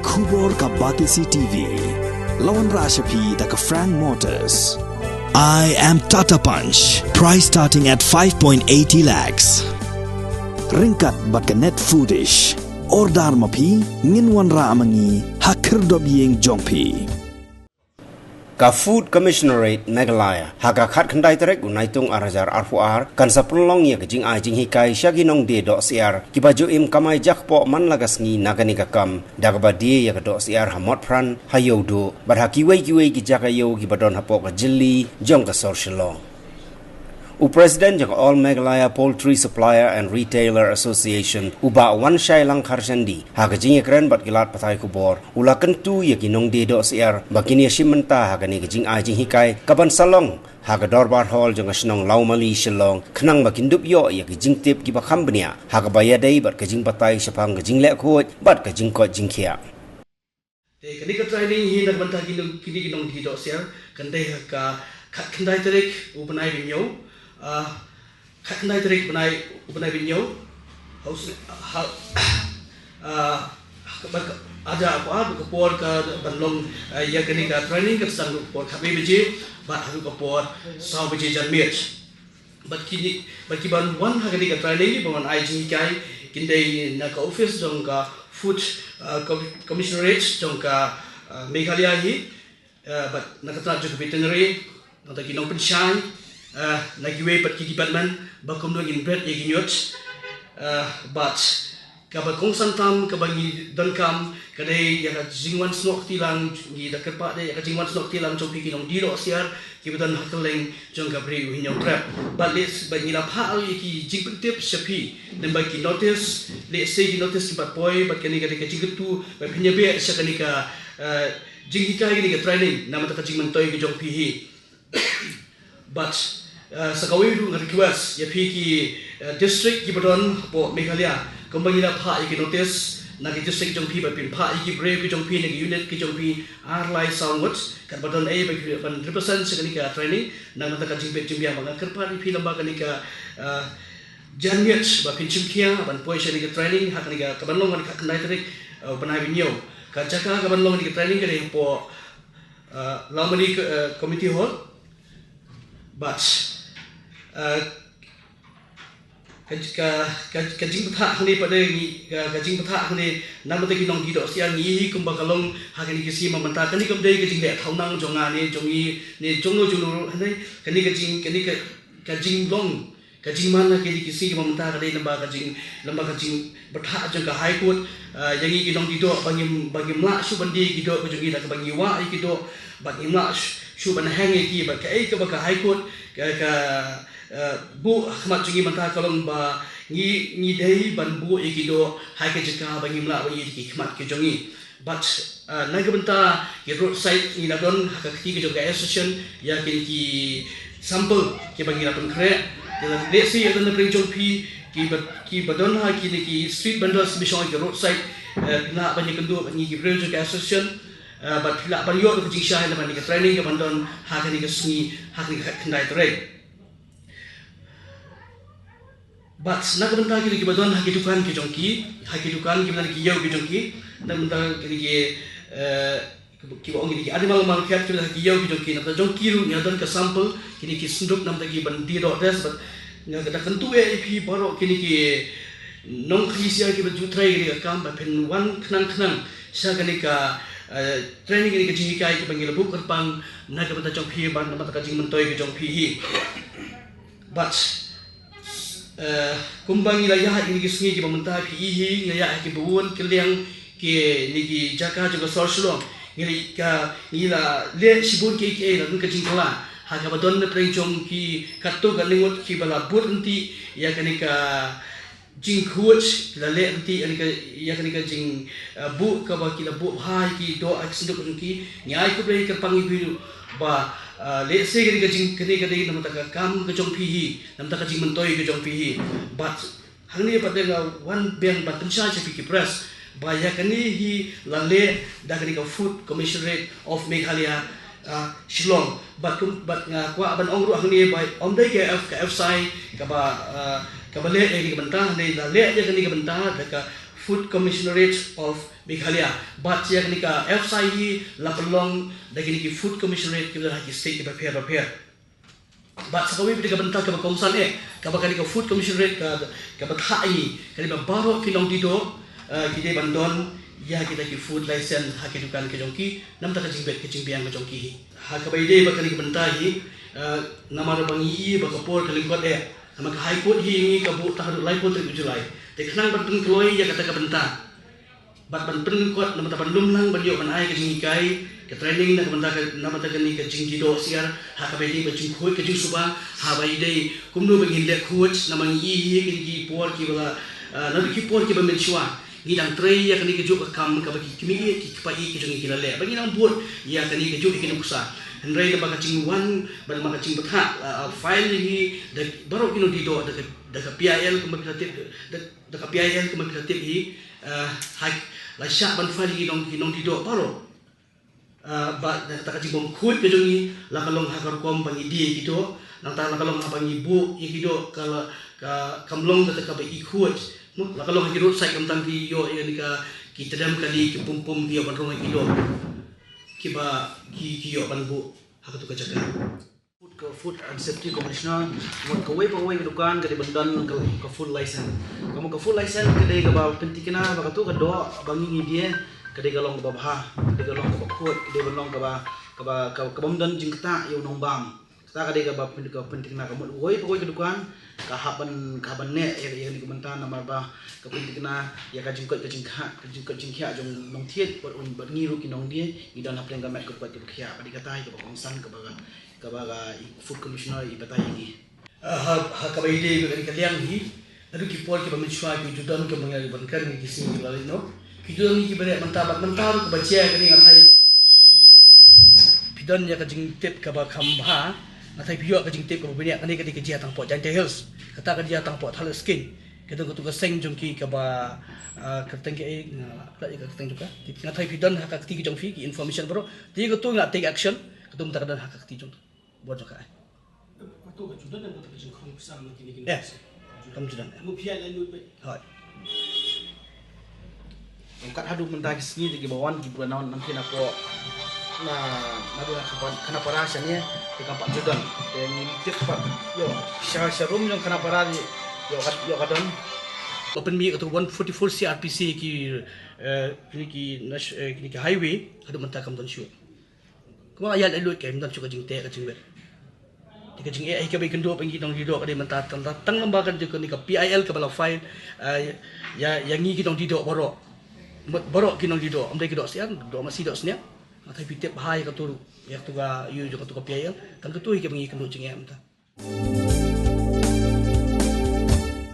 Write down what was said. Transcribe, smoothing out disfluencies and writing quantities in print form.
Kubor ka Batisi TV. Lawan Rashapi da ka Frank Motors. I am Tata Punch. Price starting at 5.80 lakhs. Ringkat bat ka Net Foodish. Ordar mapi nginwan ra amangi hakir dobyeng jongpi. Ka Food Commissionerate Meghalaya haga khat khandai terek unaitung arajar arfuar kan saprolong ya kejing ajing hikai shaginong de do siar kibajo im kamai jakpo man lagas ngi nagani kakam dagba de ya do siar hamot pran hayodo bar hakiwei ki jakayo kibadon hapok jilli jong ka sorshelo President of All Meghalaya Poultry Supplier and Retailer Association uba wan shai lang kharsandi haga jing ekran bat gilat patai kubor ula kentu ya kinong de do siar bakini shimenta haga ni jing ajing hikai kaban salong haga dorbar hall jong asnong laumali shilong khnang bakindup yo ya jing tip ki bakham bnia haga bayadai bat jing patai shapang jing le khoj bat jing ko jing khia te kani ka training hi nak banta kinong di do siar kan dei ka khat khandai terek ubanai binyo khat khandai terek ubanai binyo haus aja apa por ka banlong ya kani ka training ka sang por khabe beje bat haru ka por saw beje jan match bat ban one ha kani ka training ban IG kai kindai na ka office jong ka Food Commissionerate jong ka Meghalaya hi bat nakatra jong veterinary nata kinong pensyai nagiwe pat ki department bakom do in bread yeginyot but kabakong santam kabangi dankam kadai ya jingwan snok tilang ni dakerpa de ya jingwan snok tilang chopi kinong dilo siar kibadan hakeleng jong kabri uhinyong trap but let's bangi la phal ki jingpentip shapi dan bagi notice let's say ki notice ki patpoy bat kani kadai ka jingtu ba phinyabe sakani ka jingika ni ka training nama ta jingmentoi ki jong pihi but sakawi du request ya ki district ki badon po Meghalaya kembali la pha ki notice na ki district jong pi ba pin pha ki brave ki jong pi ni unit ki jong pi arlai soundward kan badon ai ba ki ban represent sekali ka training na ta ka jing bet jing ya ba kerpa ni pi lamba kali ka jamiat ba pin chimkia ban poi sekali ka training hak ni ka banlong kan ka kendai tarik banai binyo ka jaka ka banlong ni ka training ka ni po lamani committee hall but kajing patha ni pada ni kajing patha ni nama tadi nong di dok siang ni kumba kalong hakani kisi mamanta kani kamdai kajing le thaunang jonga ni jongi ni jongno ni kani kajing long kajing mana kani kisi mamanta kani lamba kajing patha jong ka high court yang ni nong di dok bagi mla su bandi ki dok jongi dak bagi wa ki dok bagi mla su ban hang ki ba ka ai ka high court ka bu khmat jungi manta kalong ba ni dei ban bu ikido hai ke jaka bangi mla ba ki khmat ke jongi but naga benta ki roadside ni ladon hak ki ke joga association ya ki sample ke bangi ladon kre let's see adon na jong pi ki badon ha ki street vendors mission ki roadside na bangi kendo ni ki joga association but la ban yo ke jing shai na ban ki training ke bandon hak ni ke sungi hak ni khandai terek but nak benda ki badon hak dukan ki jongki hak dukan ki benda ki yau ki jongki nak benda ki ba ongi ki animal market ki hak yau ki jongki nak jongki ru nyadon ke sample kini ki sunduk nam tagi bandi do des but nak da kentu ep baro kini ki nong khisia ki baju trai ki kam ba pen wan khnang sa kani ka training ni ki jingai ki bangil bu kerpang nak benda jongpi ban nam ta jing mentoi ki jongpi hi but kumbang ila ya ini ki sungi ki mamanta pi hi ngaya ki buun keliang ki ni ki jaka juga sorsulong ngi ka ila le sibun ki la ka jingkala ha ka badon na prejong ki katto galingot ki bala but enti ya kani ka jingkhuch la le enti ani ka ya kani ka jing bu ka ba ki la bu hai ki do aksinduk ki nyai ku play ka pangi biru ba let's say kani ka nam ta kam ka jong pi hi nam ta ka jing mentoi ka jong pi hi but hangni patela one bang but pensha che ki press ba ya kani hi la le da kani ka Food Commissionerate of Meghalaya Shillong but kwa ban ongru hangni ba omdai ke FSI ka ba le ki banta ni la le ya kani ka banta da ka Food Commissionerate of Meghalaya. But yang ni ka FSI la pelong dari ni Food Commissionerate kita lagi state kita prepare. But sakawi kita bentar ke kongsan ka bakal ka Food Commissionerate ka bathak ini kali baru kinong dito kita bandon ya kita ki food license hak dukan ke jongki nam ta kajing bet kajing biang ke jongki hak ka baide bakal ki bentar hi nama bangi bakapor kali kot nama ka high court hi ka bu ta lai court ke julai te khnang ban kloi ya kata ka bentar bat ban pen kot nama ta ban lum nang ban yo ban ai ke jing kai ke training na ka bentar ka nama ta ni ke jing jido siar hak ka baide ba jing khoi ke jing suba ha baide kumno bangin le coach nama ngi hi ke ki por ki bala na ki por ki ba men chwa gidang tray ya kani kejuk kam ka bagi kimi ki pai ki jong ki lale bagi nang buat ya kani kejuk ki nusa hendrai da bakacing wan ban makacing betha file ni da baru kino di do da ka PIL kumapitatif da ka PIL kumapitatif hi hak la syak ban file ki nong di do baru ba da ta kacing bom khut ke jong ni la kalong hakar kom bangi di ki do nang ta la kalong abangi bu ki do kala ka kamlong da ka ba i khut la kalau kita road side kam tangki yo ya nika kita dam kali ki pum dia ban rong ki do ki ba ki yo ban bu hak tu ka jaga food and safety commissioner mon ka wei dukan ka di bandan ka full license kamu ka full license ka dei ka ba pentikina ba ka tu ka do bangi ni dia ka dei ka long ka ba ka dei ka long ka ba khot ka dei ban long ka ba bandan jing ta yo nong bam ta ka dei ka ba pentikina ka mon wei ka dukan kahaban ne yang di komentar nama ba kepentingan ya kajing kha jong nong thiet bot ngiru ki nong dia idan haplen ga mat ko pat khia padi katai ka kongsan ka food commissioner I batai ini ha ka bai de ga kaliang hi adu ki por ki ba mit shwa ki judan ke mangal ban kan ki sing lalai no ki judan ki bare mentar ko bacia ka ni ngai pidan ya kajing tip ka ba khamba natai piyok ka jingtip ka bini kani kadi kejia tang pot jante hills kata kejia tang pot hal skin kita tu ka seng jongki ka ba kerteng ke la ka kerteng juga natai pidan hak akti ki jongfi ki information bro ti ka tu nak take action ketum tak ada hak akti jong buat juga tu ka judan dan ka jing khong sam kini yes kam judan mu pia la lu hai kat hadu mentai sini di bawan ki bulan nanti nako nabi kana parasya ni ka pak judan ni tepat yo sharum yang kana paradi yo kadon open mi ka 144 CRPC ki highway adu mentakam don shoot kuma ayat elut ke mentak chuka jingte ka jingber tika jing ai ka bai kendo pengi dong dido ka de mentak tang lembaga ka ni ka PIL ka bala file ya yang ni ki dong dido borok ki dong dido amdai ki do sian do masih do snya atai pitep bahaya ka turu yak tuga yu jo ka PIL tang ka tu hi ka bengi kendo jing em ta